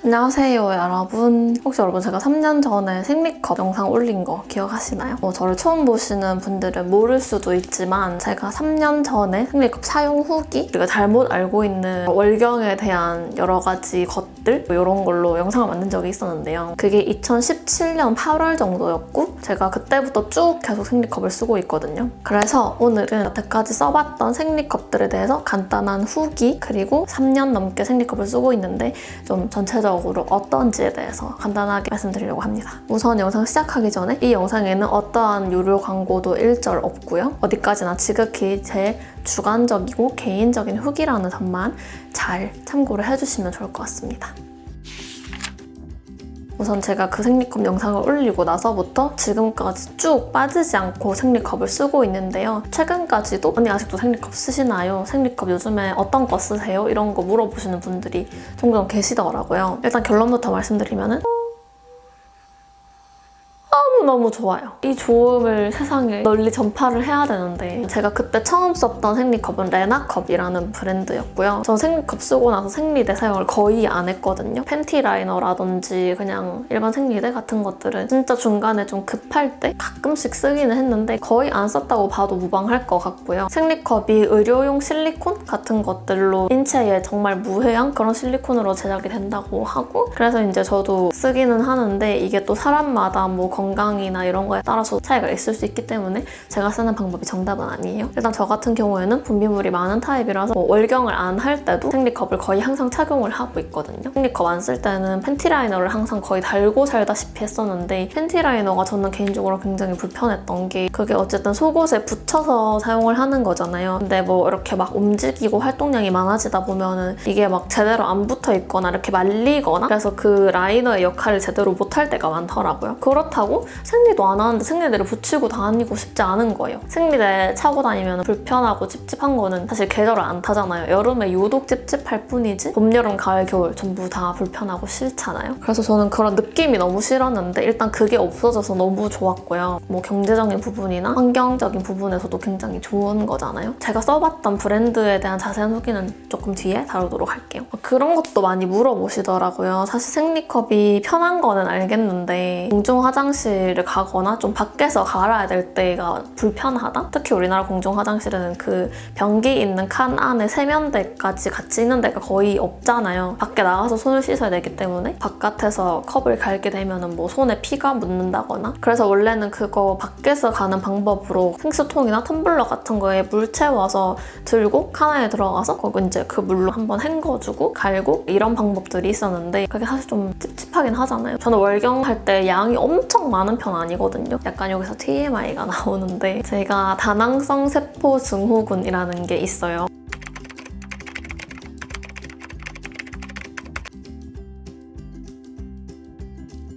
안녕하세요 여러분. 혹시 여러분 제가 3년 전에 생리컵 영상 올린 거 기억하시나요? 저를 처음 보시는 분들은 모를 수도 있지만 제가 3년 전에 생리컵 사용 후기, 우리가 잘못 알고 있는 월경에 대한 여러 가지 것들 이런 걸로 영상을 만든 적이 있었는데요. 그게 2017년 8월 정도였고 제가 그때부터 쭉 계속 생리컵을 쓰고 있거든요. 그래서 오늘은 여태까지 써봤던 생리컵들에 대해서 간단한 후기, 그리고 3년 넘게 생리컵을 쓰고 있는데 좀 전체적으로 어떤지에 대해서 간단하게 말씀드리려고 합니다. 우선 영상 시작하기 전에 이 영상에는 어떠한 유료 광고도 일절 없고요. 어디까지나 지극히 제 주관적이고 개인적인 후기라는 점만 잘 참고를 해주시면 좋을 것 같습니다. 우선 제가 그 생리컵 영상을 올리고 나서부터 지금까지 쭉 빠지지 않고 생리컵을 쓰고 있는데요. 최근까지도 언니 아직도 생리컵 쓰시나요? 생리컵 요즘에 어떤 거 쓰세요? 이런 거 물어보시는 분들이 종종 계시더라고요. 일단 결론부터 말씀드리면은 너무 좋아요. 이 좋음을 세상에 널리 전파를 해야 되는데 제가 그때 처음 썼던 생리컵은 레나컵이라는 브랜드였고요. 전 생리컵 쓰고 나서 생리대 사용을 거의 안 했거든요. 팬티 라이너라든지 그냥 일반 생리대 같은 것들은 진짜 중간에 좀 급할 때 가끔씩 쓰기는 했는데 거의 안 썼다고 봐도 무방할 것 같고요. 생리컵이 의료용 실리콘 같은 것들로 인체에 정말 무해한 그런 실리콘으로 제작이 된다고 하고, 그래서 이제 저도 쓰기는 하는데 이게 또 사람마다 뭐 건강이나 이런 거에 따라서 차이가 있을 수 있기 때문에 제가 쓰는 방법이 정답은 아니에요. 일단 저 같은 경우에는 분비물이 많은 타입이라서 월경을 안 할 때도 생리컵을 거의 항상 착용을 하고 있거든요. 생리컵 안 쓸 때는 팬티 라이너를 항상 거의 달고 살다시피 했었는데 팬티 라이너가 저는 개인적으로 굉장히 불편했던 게 그게 어쨌든 속옷에 붙여서 사용을 하는 거잖아요. 근데 뭐 이렇게 막 움직이고 활동량이 많아지다 보면은 이게 막 제대로 안 붙어 있거나 이렇게 말리거나 그래서 그 라이너의 역할을 제대로 못할 때가 많더라고요. 그렇다고 생리도 안 하는데 생리대를 붙이고 다니고 싶지 않은 거예요. 생리대 차고 다니면 불편하고 찝찝한 거는 사실 계절을 안 타잖아요. 여름에 유독 찝찝할 뿐이지 봄, 여름, 가을, 겨울 전부 다 불편하고 싫잖아요. 그래서 저는 그런 느낌이 너무 싫었는데 일단 그게 없어져서 너무 좋았고요. 뭐 경제적인 부분이나 환경적인 부분에서도 굉장히 좋은 거잖아요. 제가 써봤던 브랜드에 대한 자세한 후기는 조금 뒤에 다루도록 할게요. 그런 것도 많이 물어보시더라고요. 사실 생리컵이 편한 거는 알겠는데 공중 화장실을 가거나 좀 밖에서 갈아야 될 때가 불편하다? 특히 우리나라 공중 화장실은 그 변기 있는 칸 안에 세면대까지 같이 있는 데가 거의 없잖아요. 밖에 나가서 손을 씻어야 되기 때문에 바깥에서 컵을 갈게 되면 뭐 손에 피가 묻는다거나, 그래서 원래는 그거 밖에서 가는 방법으로 생수통이나 텀블러 같은 거에 물 채워서 들고 칸 안에 들어가서 거기 이제 그 물로 한번 헹궈주고 갈고 이런 방법들이 있었는데 그게 사실 좀 찝찝하긴 하잖아요. 저는 월경할 때 양이 엄청 많은 편 아니거든요. 약간 여기서 TMI가 나오는데 제가 다낭성 세포 증후군이라는 게 있어요.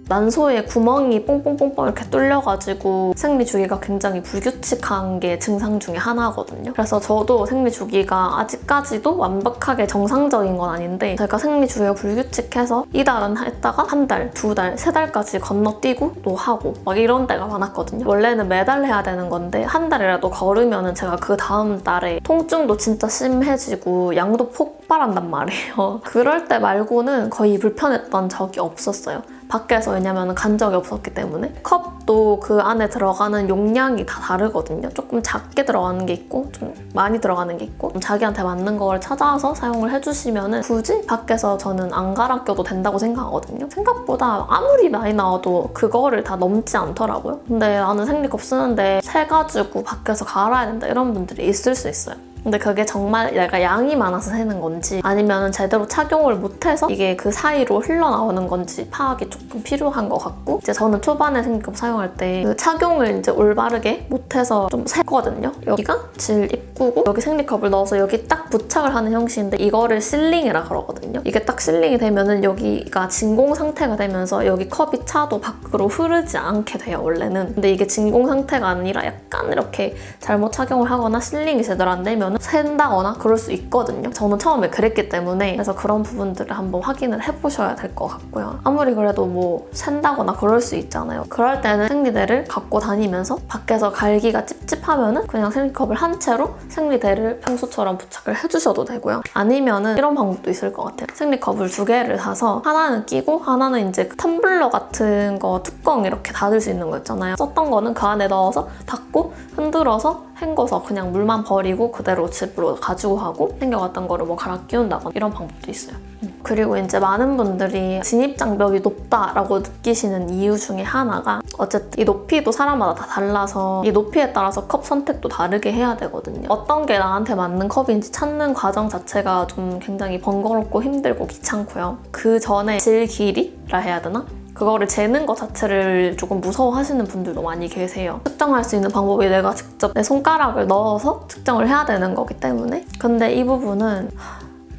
난소에 구멍이 뽕뽕뽕뽕 이렇게 뚫려가지고 생리 주기가 굉장히 불규칙한 게 증상 중에 하나거든요. 그래서 저도 생리 주기가 아직까지도 완벽하게 정상적인 건 아닌데 제가 생리 주기가 불규칙해서 이달은 했다가 한 달, 두 달, 세 달까지 건너뛰고 또 하고 막 이런 때가 많았거든요. 원래는 매달 해야 되는 건데 한 달이라도 걸으면 제가 그 다음 달에 통증도 진짜 심해지고 양도 폭발한단 말이에요. 그럴 때 말고는 거의 불편했던 적이 없었어요. 밖에서 왜냐면 간 적이 없었기 때문에. 컵도 그 안에 들어가는 용량이 다 다르거든요. 조금 작게 들어가는 게 있고 좀 많이 들어가는 게 있고 자기한테 맞는 걸 찾아서 사용을 해주시면 굳이 밖에서 저는 안 갈아 껴도 된다고 생각하거든요. 생각보다 아무리 많이 나와도 그거를 다 넘지 않더라고요. 근데 나는 생리컵 쓰는데 세가지고 밖에서 갈아야 된다 이런 분들이 있을 수 있어요. 근데 그게 정말 내가 양이 많아서 새는 건지 아니면 제대로 착용을 못해서 이게 그 사이로 흘러나오는 건지 파악이 조금 필요한 것 같고, 이제 저는 초반에 생리컵 사용할 때 그 착용을 이제 올바르게 못해서 좀 새거든요. 여기가 질 입구고 여기 생리컵을 넣어서 여기 딱 부착을 하는 형식인데 이거를 실링이라 그러거든요. 이게 딱 실링이 되면은 여기가 진공 상태가 되면서 여기 컵이 차도 밖으로 흐르지 않게 돼요, 원래는. 근데 이게 진공 상태가 아니라 약간 이렇게 잘못 착용을 하거나 실링이 제대로 안 되면 넣으면 샌다거나 그럴 수 있거든요. 저는 처음에 그랬기 때문에. 그래서 그런 부분들을 한번 확인을 해보셔야 될 것 같고요. 아무리 그래도 뭐 샌다거나 그럴 수 있잖아요. 그럴 때는 생리대를 갖고 다니면서 밖에서 갈기가 찝찝하면은 그냥 생리컵을 한 채로 생리대를 평소처럼 부착을 해주셔도 되고요. 아니면은 이런 방법도 있을 것 같아요. 생리컵을 2개를 사서 하나는 끼고 하나는 이제 텀블러 같은 거 뚜껑 이렇게 닫을 수 있는 거 있잖아요. 썼던 거는 그 안에 넣어서 닫고 흔들어서 헹궈서 그냥 물만 버리고 그대로 집으로 가지고 가고 생겨갔던 거를 뭐 갈아 끼운다거나 이런 방법도 있어요. 그리고 이제 많은 분들이 진입장벽이 높다라고 느끼시는 이유 중에 하나가 어쨌든 이 높이도 사람마다 다 달라서 이 높이에 따라서 컵 선택도 다르게 해야 되거든요. 어떤 게 나한테 맞는 컵인지 찾는 과정 자체가 좀 굉장히 번거롭고 힘들고 귀찮고요. 그 전에 질 길이라 해야 되나? 그거를 재는 것 자체를 조금 무서워하시는 분들도 많이 계세요. 측정할 수 있는 방법이 내가 직접 내 손가락을 넣어서 측정을 해야 되는 거기 때문에. 근데 이 부분은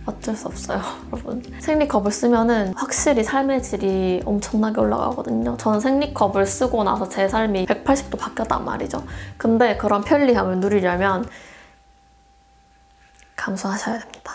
어쩔 수 없어요, 여러분. 생리컵을 쓰면은 확실히 삶의 질이 엄청나게 올라가거든요. 저는 생리컵을 쓰고 나서 제 삶이 180도 바뀌었단 말이죠. 근데 그런 편리함을 누리려면 감수하셔야 됩니다.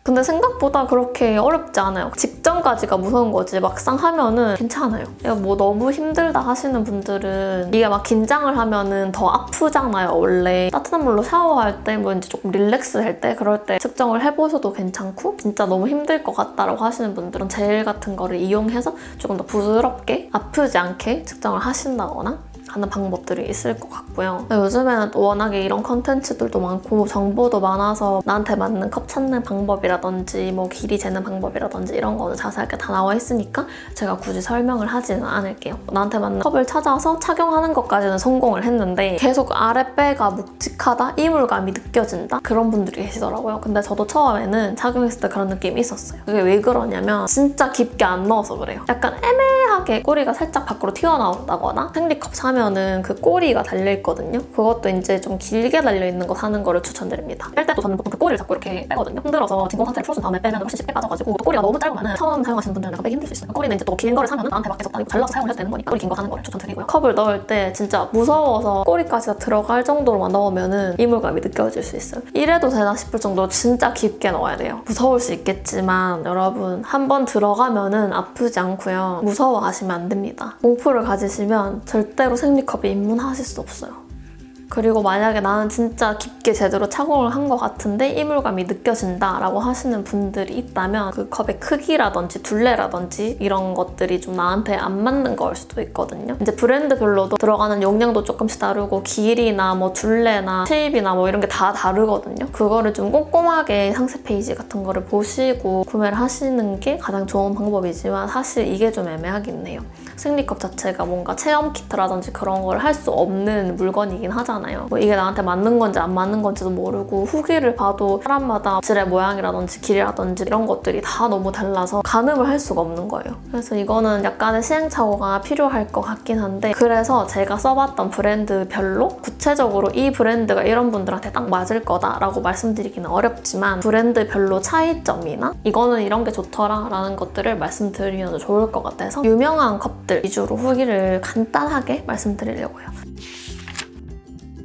근데 생각보다 그렇게 어렵지 않아요. 직전까지가 무서운 거지 막상 하면은 괜찮아요. 뭐 너무 힘들다 하시는 분들은 이게 막 긴장을 하면은 더 아프잖아요, 원래. 따뜻한 물로 샤워할 때 뭐 이제 조금 릴렉스 할 때 그럴 때 측정을 해보셔도 괜찮고 진짜 너무 힘들 것 같다라고 하시는 분들은 젤 같은 거를 이용해서 조금 더 부드럽게 아프지 않게 측정을 하신다거나 하는 방법들이 있을 것 같고요. 요즘에는 또 워낙에 이런 컨텐츠들도 많고 정보도 많아서 나한테 맞는 컵 찾는 방법이라든지 뭐 길이 재는 방법이라든지 이런 거는 자세하게 다 나와 있으니까 제가 굳이 설명을 하지는 않을게요. 나한테 맞는 컵을 찾아서 착용하는 것까지는 성공을 했는데 계속 아랫배가 묵직하다, 이물감이 느껴진다 그런 분들이 계시더라고요. 근데 저도 처음에는 착용했을 때 그런 느낌이 있었어요. 그게 왜 그러냐면 진짜 깊게 안 넣어서 그래요. 약간 애매하게 꼬리가 살짝 밖으로 튀어나온다거나 생리컵 사면은 그 꼬리가 달려있거든요. 그것도 이제 좀 길게 달려있는 거 사는 거를 추천드립니다. 뺄 때도 저는 보통 그 꼬리를 잡고 이렇게 빼거든요. 흔들어서 진공 상태를 풀어준 다음에 빼면 훨씬 쉽게 빠져가지고 또 꼬리가 너무 짧으면 처음 사용하시는 분들은 약간 빼기 힘들 수 있어요. 꼬리는 이제 또 긴 거를 사면 나한테 맞게 적당히 잘라서 사용을 해도 되는 거니까 꼬리 긴 거 사는 거를 추천드리고요. 컵을 넣을 때 진짜 무서워서 꼬리까지 다 들어갈 정도로만 넣으면은 이물감이 느껴질 수 있어요. 이래도 되나 싶을 정도로 진짜 깊게 넣어야 돼요. 무서울 수 있겠지만 여러분 한번 들어가면은 아프지 않고요. 무서워하시면 안 됩니다. 공포를 가지시면 절대로 생리컵에 입문하실 수 없어요. 그리고 만약에 나는 진짜 깊게 제대로 착용을 한 것 같은데 이물감이 느껴진다라고 하시는 분들이 있다면 그 컵의 크기라든지 둘레라든지 이런 것들이 좀 나한테 안 맞는 거일 수도 있거든요. 이제 브랜드별로도 들어가는 용량도 조금씩 다르고 길이나 뭐 둘레나 쉐입이나 뭐 이런 게 다 다르거든요. 그거를 좀 꼼꼼하게 상세 페이지 같은 거를 보시고 구매를 하시는 게 가장 좋은 방법이지만 사실 이게 좀 애매하긴 해요. 생리컵 자체가 뭔가 체험 키트라든지 그런 걸 할 수 없는 물건이긴 하잖아요. 뭐 이게 나한테 맞는 건지 안 맞는 건지도 모르고 후기를 봐도 사람마다 질의 모양이라든지 길이라든지 이런 것들이 다 너무 달라서 가늠을 할 수가 없는 거예요. 그래서 이거는 약간의 시행착오가 필요할 것 같긴 한데 그래서 제가 써봤던 브랜드별로 구체적으로 이 브랜드가 이런 분들한테 딱 맞을 거다라고 말씀드리기는 어렵지만 브랜드별로 차이점이나 이거는 이런 게 좋더라 라는 것들을 말씀드리면 좋을 것 같아서 유명한 컵들 위주로 후기를 간단하게 말씀드리려고요.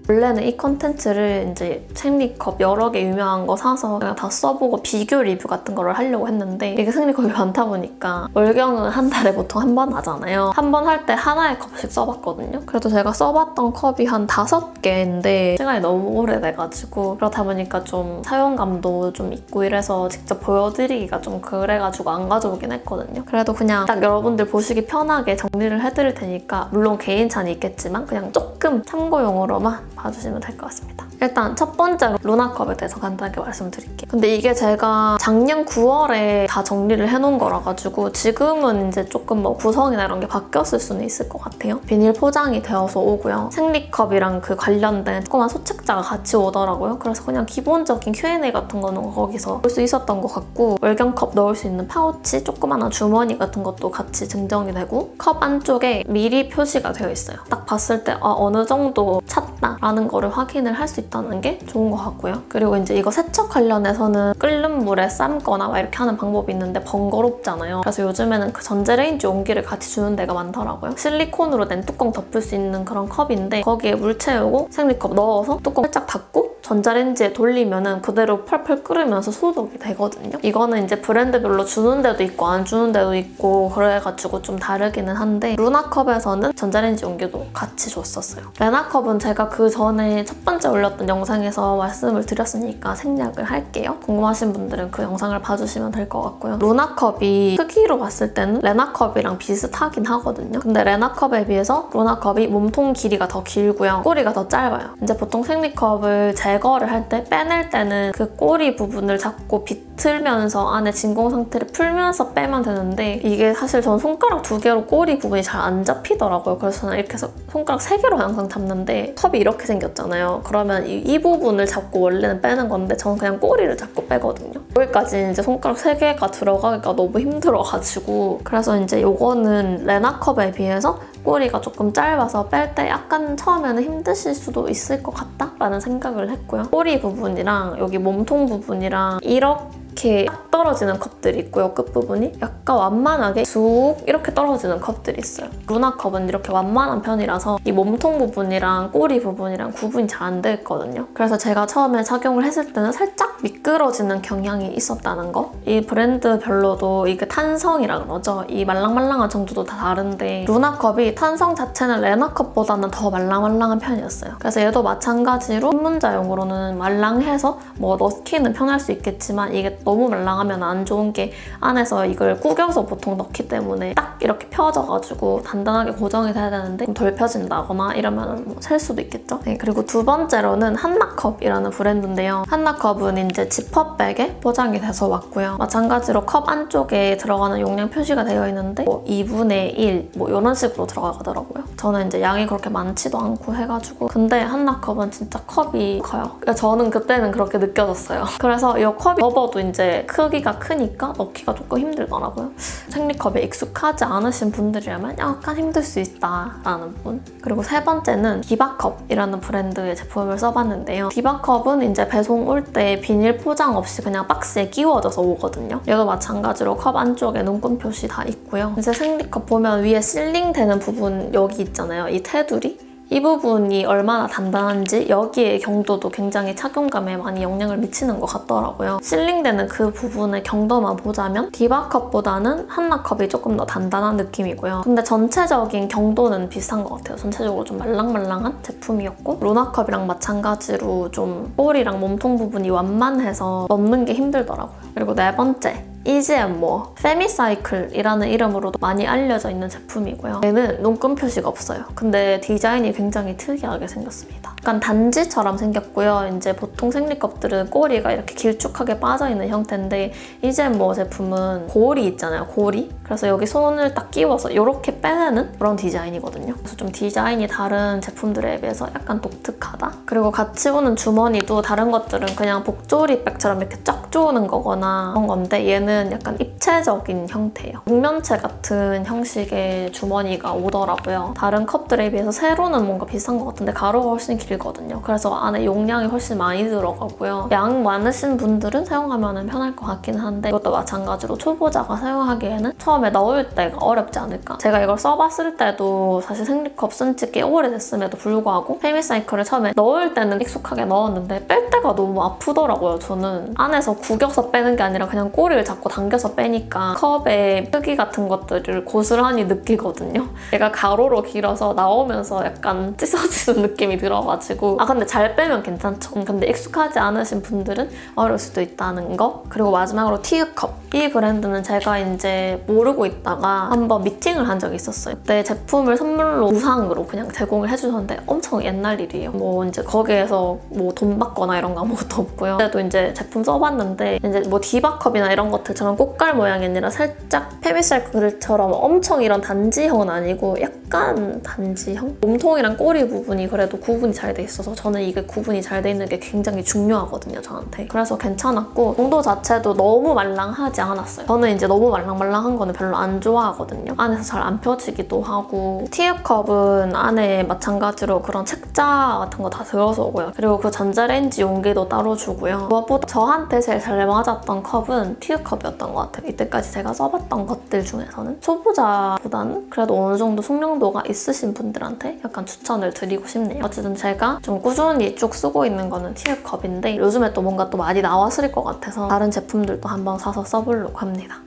원래는 이 컨텐츠를 이제 생리컵 여러 개 유명한 거 사서 그냥 다 써보고 비교 리뷰 같은 거를 하려고 했는데 이게 생리컵이 많다 보니까 월경은 한 달에 보통 한 번 하잖아요. 한 번 할 때 하나의 컵씩 써봤거든요. 그래도 제가 써봤던 컵이 한 5개인데 시간이 너무 오래돼가지고 그렇다 보니까 좀 사용감도 좀 있고 이래서 직접 보여드리기가 좀 그래가지고 안 가져오긴 했거든요. 그래도 그냥 딱 여러분들 보시기 편하게 정리를 해드릴 테니까 물론 개인차는 있겠지만 그냥 조금 참고용으로만 봐주시면 될 것 같습니다. 일단 첫 번째로 루나컵에 대해서 간단하게 말씀드릴게요. 근데 이게 제가 작년 9월에 다 정리를 해놓은 거라 가지고 지금은 이제 조금 뭐 구성이나 이런 게 바뀌었을 수는 있을 것 같아요. 비닐 포장이 되어서 오고요. 생리컵이랑 그 관련된 조그만 소책자가 같이 오더라고요. 그래서 그냥 기본적인 Q&A 같은 거는 거기서 볼 수 있었던 것 같고 월경컵 넣을 수 있는 파우치, 조그마한 주머니 같은 것도 같이 증정이 되고 컵 안쪽에 미리 표시가 되어 있어요. 딱 봤을 때 어느 정도 찼다 라는 거를 확인을 할 수 있다는 게 좋은 것 같고요. 그리고 이제 이거 세척 관련해서는 끓는 물에 삶거나 막 이렇게 하는 방법이 있는데 번거롭잖아요. 그래서 요즘에는 그 전자레인지 용기를 같이 주는 데가 많더라고요. 실리콘으로 된 뚜껑 덮을 수 있는 그런 컵인데 거기에 물 채우고 생리컵 넣어서 뚜껑 살짝 닫고 전자레인지에 돌리면은 그대로 펄펄 끓으면서 소독이 되거든요. 이거는 이제 브랜드별로 주는 데도 있고 안 주는 데도 있고 그래가지고 좀 다르기는 한데 루나컵에서는 전자레인지 용기도 같이 줬었어요. 레나컵은 제가 그 전에 첫 번째 올렸던 영상에서 말씀을 드렸으니까 생략을 할게요. 궁금하신 분들은 그 영상을 봐주시면 될 것 같고요. 루나컵이 크기로 봤을 때는 레나컵이랑 비슷하긴 하거든요. 근데 레나컵에 비해서 루나컵이 몸통 길이가 더 길고요. 꼬리가 더 짧아요. 이제 보통 생리컵을 제거를 할 때 빼낼 때는 그 꼬리 부분을 잡고 비틀면서 안에 진공 상태를 풀면서 빼면 되는데 이게 사실 전 손가락 2개로 꼬리 부분이 잘 안 잡히더라고요. 그래서 저는 이렇게 해서 손가락 3개로 항상 잡는데 컵이 이렇게 생겼잖아요. 그러면 이 부분을 잡고 원래는 빼는 건데 저는 그냥 꼬리를 잡고 빼거든요. 여기까지 이제 손가락 3개가 들어가기가 너무 힘들어가지고 그래서 이제 이거는 레나컵에 비해서 꼬리가 조금 짧아서 뺄 때 약간 처음에는 힘드실 수도 있을 것 같다라는 생각을 했고요. 꼬리 부분이랑 여기 몸통 부분이랑 이렇게 딱 떨어지는 컵들이 있고요. 끝부분이 약간 완만하게 쑥 이렇게 떨어지는 컵들이 있어요. 루나컵은 이렇게 완만한 편이라서 이 몸통 부분이랑 꼬리 부분이랑 구분이 잘 안 돼 있거든요. 그래서 제가 처음에 착용을 했을 때는 살짝 미끄러지는 경향이 있었다는 거. 이 브랜드별로도 이게 탄성이라 그러죠. 이 말랑말랑한 정도도 다 다른데 루나컵이 탄성 자체는 레나컵보다는 더 말랑말랑한 편이었어요. 그래서 얘도 마찬가지로 입문자용으로는 말랑해서 뭐 넣기는 편할 수 있겠지만 이게 너무 말랑하면 안 좋은 게 안에서 이걸 구겨서 보통 넣기 때문에 딱 이렇게 펴져가지고 단단하게 고정이 돼야 되는데 덜 펴진다거나 이러면 뭐 셀 수도 있겠죠. 네, 그리고 두 번째로는 한나컵이라는 브랜드인데요. 한나컵은 이제 지퍼백에 포장이 돼서 왔고요. 마찬가지로 컵 안쪽에 들어가는 용량 표시가 되어 있는데 뭐 2분의 1 뭐 이런 식으로 들어가더라고요. 저는 이제 양이 그렇게 많지도 않고 해가지고 근데 한나컵은 진짜 컵이 커요. 그러니까 저는 그때는 그렇게 느껴졌어요. 그래서 이 컵이 접어도 이제 크기가 크니까 넣기가 조금 힘들더라고요. 생리컵에 익숙하지 않으신 분들이라면 약간 힘들 수 있다라는 분. 그리고 세 번째는 디바컵이라는 브랜드의 제품을 써봤는데요. 디바컵은 이제 배송 올 때 비닐 포장 없이 그냥 박스에 끼워져서 오거든요. 얘도 마찬가지로 컵 안쪽에 눈금 표시 다 있고요. 이제 생리컵 보면 위에 실링되는 부분 여기 있잖아요. 이 테두리? 이 부분이 얼마나 단단한지 여기의 경도도 굉장히 착용감에 많이 영향을 미치는 것 같더라고요. 실링되는 그 부분의 경도만 보자면 디바컵보다는 한나컵이 조금 더 단단한 느낌이고요. 근데 전체적인 경도는 비슷한 것 같아요. 전체적으로 좀 말랑말랑한 제품이었고 루나컵이랑 마찬가지로 좀 볼이랑 몸통 부분이 완만해서 넣는 게 힘들더라고요. 그리고 네 번째. 이지앤모 페미사이클이라는 이름으로도 많이 알려져 있는 제품이고요. 얘는 눈금 표시가 없어요. 근데 디자인이 굉장히 특이하게 생겼습니다. 약간 단지처럼 생겼고요. 이제 보통 생리컵들은 꼬리가 이렇게 길쭉하게 빠져있는 형태인데 이지앤모 제품은 고리 있잖아요. 고리? 그래서 여기 손을 딱 끼워서 이렇게 빼내는 그런 디자인이거든요. 그래서 좀 디자인이 다른 제품들에 비해서 약간 독특하다? 그리고 같이 오는 주머니도 다른 것들은 그냥 복조리백처럼 이렇게 쫙 조우는 거거나 그런 건데 얘는 약간 입체적인 형태예요. 육면체 같은 형식의 주머니가 오더라고요. 다른 컵들에 비해서 세로는 뭔가 비슷한 것 같은데 가로가 훨씬 길거든요. 그래서 안에 용량이 훨씬 많이 들어가고요. 양 많으신 분들은 사용하면 편할 것 같긴 한데 이것도 마찬가지로 초보자가 사용하기에는 처음에 넣을 때가 어렵지 않을까. 제가 이걸 써봤을 때도 사실 생리컵 쓴 지 꽤 오래됐음에도 불구하고 페미사이클을 처음에 넣을 때는 익숙하게 넣었는데 뺄 때가 너무 아프더라고요. 저는 안에서 구겨서 빼는 게 아니라 그냥 꼬리를 잡고 당겨서 빼니까 컵의 크기 같은 것들을 고스란히 느끼거든요. 얘가 가로로 길어서 나오면서 약간 찢어지는 느낌이 들어가지고 근데 잘 빼면 괜찮죠. 근데 익숙하지 않으신 분들은 어려울 수도 있다는 거. 그리고 마지막으로 티유컵. 이 브랜드는 제가 이제 모르고 있다가 한번 미팅을 한 적이 있었어요. 그때 제품을 선물로 무상으로 그냥 제공을 해주셨는데 엄청 옛날 일이에요. 뭐 이제 거기에서 뭐 돈 받거나 이런 거 아무것도 없고요. 그때도 이제 제품 써봤는데 이제 뭐 디바컵이나 이런 것들처럼 꽃갈 모양이 아니라 살짝 페미사이클처럼 엄청 이런 단지형은 아니고 약간 단지형? 몸통이랑 꼬리 부분이 그래도 구분이 잘 돼 있어서 저는 이게 구분이 잘 돼 있는 게 굉장히 중요하거든요, 저한테. 그래서 괜찮았고 용도 자체도 너무 말랑하지 않았어요. 저는 이제 너무 말랑말랑한 거는 별로 안 좋아하거든요. 안에서 잘 안 펴지기도 하고 티유컵은 안에 마찬가지로 그런 책자 같은 거 다 들어서 오고요. 그리고 그 전자레인지 용기도 따로 주고요. 무엇보다 저한테 제일 잘 맞았던 컵은 티유컵이었던 것 같아요. 이때까지 제가 써봤던 것들 중에서는 초보자보다는 그래도 어느 정도 숙련도 요정도가 있으신 분들한테 약간 추천을 드리고 싶네요. 어쨌든 제가 좀 꾸준히 쭉 쓰고 있는 거는 티읕컵인데 요즘에 또 뭔가 또 많이 나왔을 것 같아서 다른 제품들도 한번 사서 써보려고 합니다.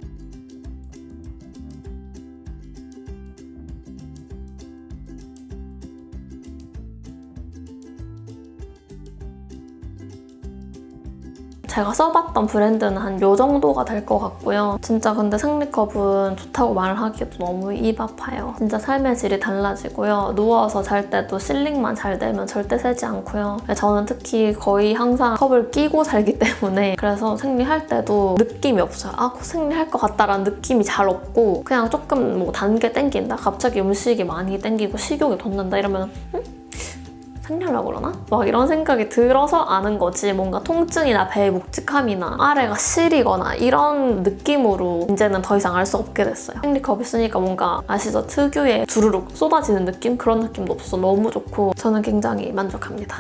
제가 써봤던 브랜드는 한 요 정도가 될 것 같고요. 진짜 근데 생리컵은 좋다고 말하기도 너무 입 아파요. 진짜 삶의 질이 달라지고요. 누워서 잘 때도 실링만 잘 되면 절대 새지 않고요. 저는 특히 거의 항상 컵을 끼고 살기 때문에 그래서 생리할 때도 느낌이 없어요. 아, 생리할 것 같다라는 느낌이 잘 없고 그냥 조금 뭐 단 게 땡긴다? 갑자기 음식이 많이 땡기고 식욕이 돋는다 이러면 생리하려고 그러나? 막 이런 생각이 들어서 아는 거지 뭔가 통증이나 배의 묵직함이나 아래가 시리거나 이런 느낌으로 이제는 더 이상 알 수 없게 됐어요. 생리컵이 쓰니까 뭔가 아시죠? 특유의 주르륵 쏟아지는 느낌? 그런 느낌도 없어서 너무 좋고 저는 굉장히 만족합니다.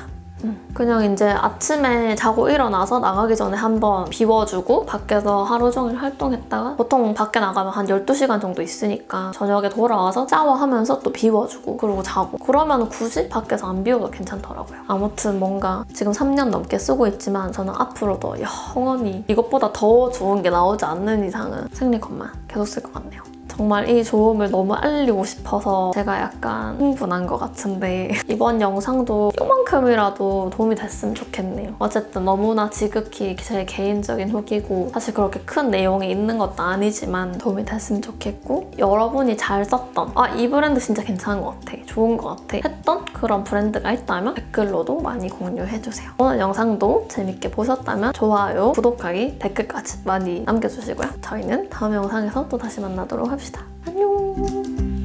그냥 이제 아침에 자고 일어나서 나가기 전에 한번 비워주고 밖에서 하루 종일 활동했다가 보통 밖에 나가면 한 12시간 정도 있으니까 저녁에 돌아와서 샤워하면서 또 비워주고 그러고 자고 그러면 굳이 밖에서 안 비워도 괜찮더라고요. 아무튼 뭔가 지금 3년 넘게 쓰고 있지만 저는 앞으로도 영원히 이것보다 더 좋은 게 나오지 않는 이상은 생리컵만 계속 쓸 것 같네요. 정말 이 좋음을 너무 알리고 싶어서 제가 약간 흥분한 것 같은데 이번 영상도 요만큼이라도 도움이 됐으면 좋겠네요. 어쨌든 너무나 지극히 제 개인적인 후기고 사실 그렇게 큰 내용이 있는 것도 아니지만 도움이 됐으면 좋겠고 여러분이 잘 썼던 이 브랜드 진짜 괜찮은 것 같아, 좋은 것 같아 했던 그런 브랜드가 있다면 댓글로도 많이 공유해주세요. 오늘 영상도 재밌게 보셨다면 좋아요, 구독하기, 댓글까지 많이 남겨주시고요. 저희는 다음 영상에서 또 다시 만나도록 합시다. 안녕!